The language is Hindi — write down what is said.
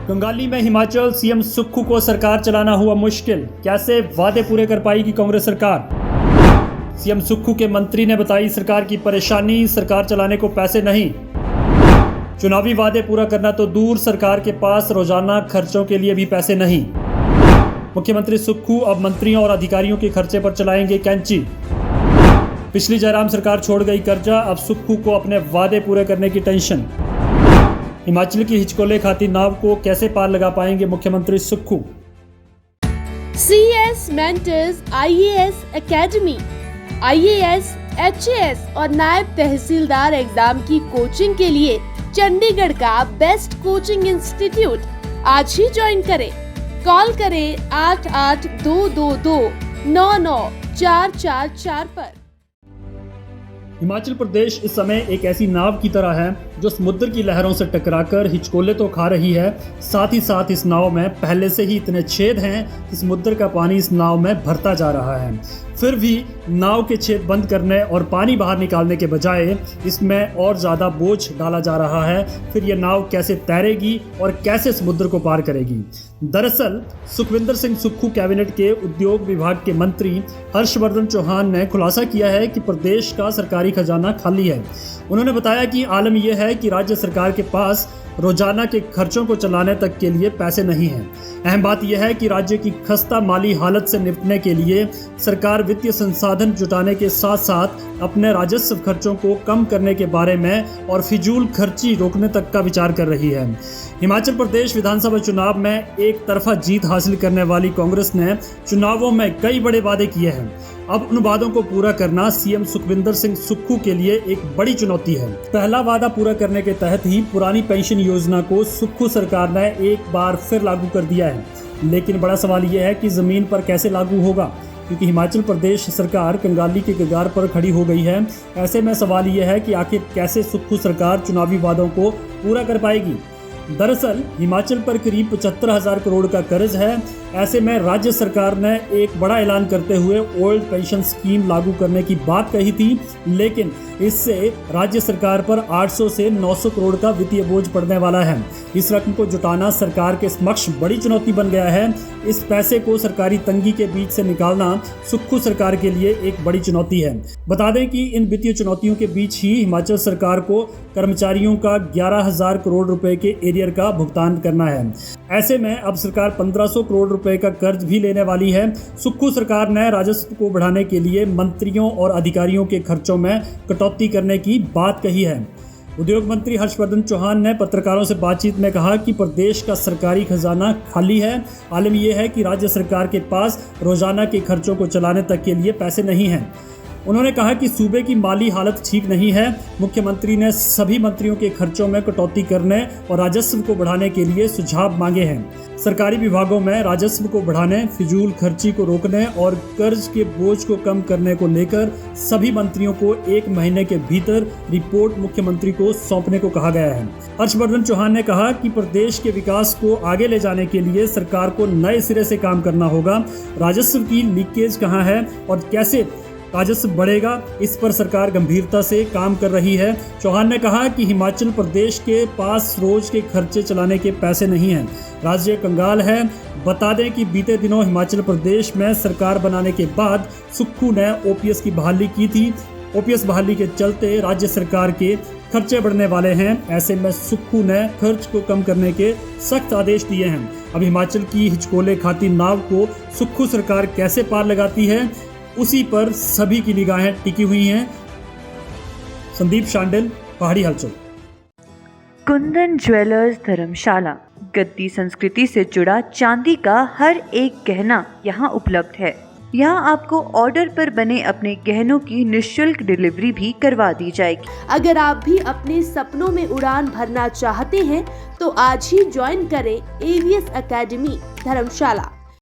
कंगाली में हिमाचल सीएम सुक्खू को सरकार चलाना हुआ मुश्किल, कैसे वादे पूरे कर पाएगी कांग्रेस सरकार। सीएम सुक्खू के मंत्री ने बताई सरकार की परेशानी, सरकार चलाने को पैसे नहीं। चुनावी वादे पूरा करना तो दूर, सरकार के पास रोजाना खर्चों के लिए भी पैसे नहीं। मुख्यमंत्री सुक्खू अब मंत्रियों और अधिकारियों के खर्चे पर चलाएंगे कैंची। पिछली जयराम सरकार छोड़ गई कर्जा, अब सुक्खू को अपने वादे पूरे करने की टेंशन। हिमाचल की हिचकोले खाती नाव को कैसे पार लगा पाएंगे मुख्यमंत्री Sukhu. CS mentors IAS academy, IAS, HAS और नायब तहसीलदार एग्जाम की कोचिंग के लिए चंडीगढ़ का बेस्ट कोचिंग इंस्टीट्यूट। आज ही ज्वाइन करें। कॉल करें 8822299444 पर। हिमाचल प्रदेश इस समय एक ऐसी नाव की तरह है जो समुद्र की लहरों से टकराकर हिचकोले तो खा रही है, साथ ही साथ इस नाव में पहले से ही इतने छेद हैं कि समुद्र का पानी इस नाव में भरता जा रहा है। फिर भी नाव के छेद बंद करने और पानी बाहर निकालने के बजाय इसमें और ज़्यादा बोझ डाला जा रहा है। फिर यह नाव कैसे तैरेगी और कैसे समुद्र को पार करेगी। दरअसल सुखविंदर सिंह सुक्खू कैबिनेट के उद्योग विभाग के मंत्री हर्षवर्धन चौहान ने खुलासा किया है कि प्रदेश का सरकारी खजाना खाली है। उन्होंने बताया कि आलम यह है कि राज्य सरकार के पास रोजाना के खर्चों को चलाने तक के लिए पैसे नहीं हैं। अहम बात यह है कि राज्य की खस्ता माली हालत से निपटने के लिए सरकार वित्तीय संसाधन जुटाने के साथ साथ अपने राजस्व खर्चों को कम करने के बारे में और फिजूल खर्ची रोकने तक का विचार कर रही है। हिमाचल प्रदेश विधानसभा चुनाव में एक तरफा जीत हासिल करने वाली कांग्रेस ने चुनावों में कई बड़े वादे किए हैं। अब उन वादों को पूरा करना सीएम सुखविंदर सिंह सुक्खू के लिए एक बड़ी चुनौती है। पहला वादा पूरा करने के तहत ही पुरानी पेंशन योजना को सुक्खू सरकार ने एक बार फिर लागू कर दिया है, लेकिन बड़ा सवाल यह है कि जमीन पर कैसे लागू होगा, क्योंकि हिमाचल प्रदेश सरकार कंगाली के कगार पर खड़ी हो गई है। ऐसे में सवाल यह है कि आखिर कैसे सुक्खू सरकार चुनावी वादों को पूरा कर पाएगी। दरअसल हिमाचल पर करीब 75,000 करोड़ का कर्ज है। ऐसे में राज्य सरकार ने एक बड़ा ऐलान करते हुए ओल्ड पेंशन स्कीम लागू करने की बात कही थी, लेकिन इससे राज्य सरकार पर 800 से 900 करोड़ का वित्तीय बोझ पड़ने वाला है। इस रकम को जुटाना सरकार के समक्ष बड़ी चुनौती बन गया है। इस पैसे को सरकारी तंगी के बीच से निकालना सुक्खू सरकार के लिए एक बड़ी चुनौती है। बता दें कि इन वित्तीय चुनौतियों के बीच ही हिमाचल सरकार को कर्मचारियों का 11,000 करोड़ रुपए के एरियर का भुगतान करना है। ऐसे में अब सरकार 1,500 करोड़ रुपए का कर्ज भी लेने वाली है। सुक्खू सरकार ने राजस्व को बढ़ाने के लिए मंत्रियों और अधिकारियों के खर्चों में कटौती करने की बात कही है। उद्योग मंत्री हर्षवर्धन चौहान ने पत्रकारों से बातचीत में कहा कि प्रदेश का सरकारी खजाना खाली है। आलम यह है कि राज्य सरकार के पास रोजाना के खर्चों को चलाने तक के लिए पैसे नहीं हैं। उन्होंने कहा कि सूबे की माली हालत ठीक नहीं है। मुख्यमंत्री ने सभी मंत्रियों के खर्चों में कटौती करने और राजस्व को बढ़ाने के लिए सुझाव मांगे हैं। सरकारी विभागों में राजस्व को बढ़ाने, फिजूल खर्ची को रोकने और कर्ज के बोझ को कम करने को लेकर सभी मंत्रियों को 1 महीने के भीतर रिपोर्ट मुख्यमंत्री को सौंपने को कहा गया है। हर्षवर्धन चौहान ने कहा कि प्रदेश के विकास को आगे ले जाने के लिए सरकार को नए सिरे से काम करना होगा। राजस्व की लीकेज कहाँ है और कैसे राजस्व बढ़ेगा, इस पर सरकार गंभीरता से काम कर रही है। चौहान ने कहा कि हिमाचल प्रदेश के पास रोज के खर्चे चलाने के पैसे नहीं हैं। राज्य कंगाल है। बता दें कि बीते दिनों हिमाचल प्रदेश में सरकार बनाने के बाद सुक्खू ने OPS की बहाली की थी। OPS बहाली के चलते राज्य सरकार के खर्चे बढ़ने वाले हैं। ऐसे में सुक्खू ने खर्च को कम करने के सख्त आदेश दिए हैं। अब हिमाचल की हिचकोले खाती नाव को सुक्खू सरकार कैसे पार लगाती है, उसी पर सभी की निगाहें टिकी हुई हैं। संदीप शांडिल, पहाड़ी हलचल। कुंदन ज्वेलर्स धर्मशाला गद्दी संस्कृति से जुड़ा चांदी का हर एक गहना यहाँ उपलब्ध है। यहाँ आपको ऑर्डर पर बने अपने गहनों की निःशुल्क डिलीवरी भी करवा दी जाएगी। अगर आप भी अपने सपनों में उड़ान भरना चाहते हैं तो आज ही ज्वाइन करें AVS एकेडमी धर्मशाला।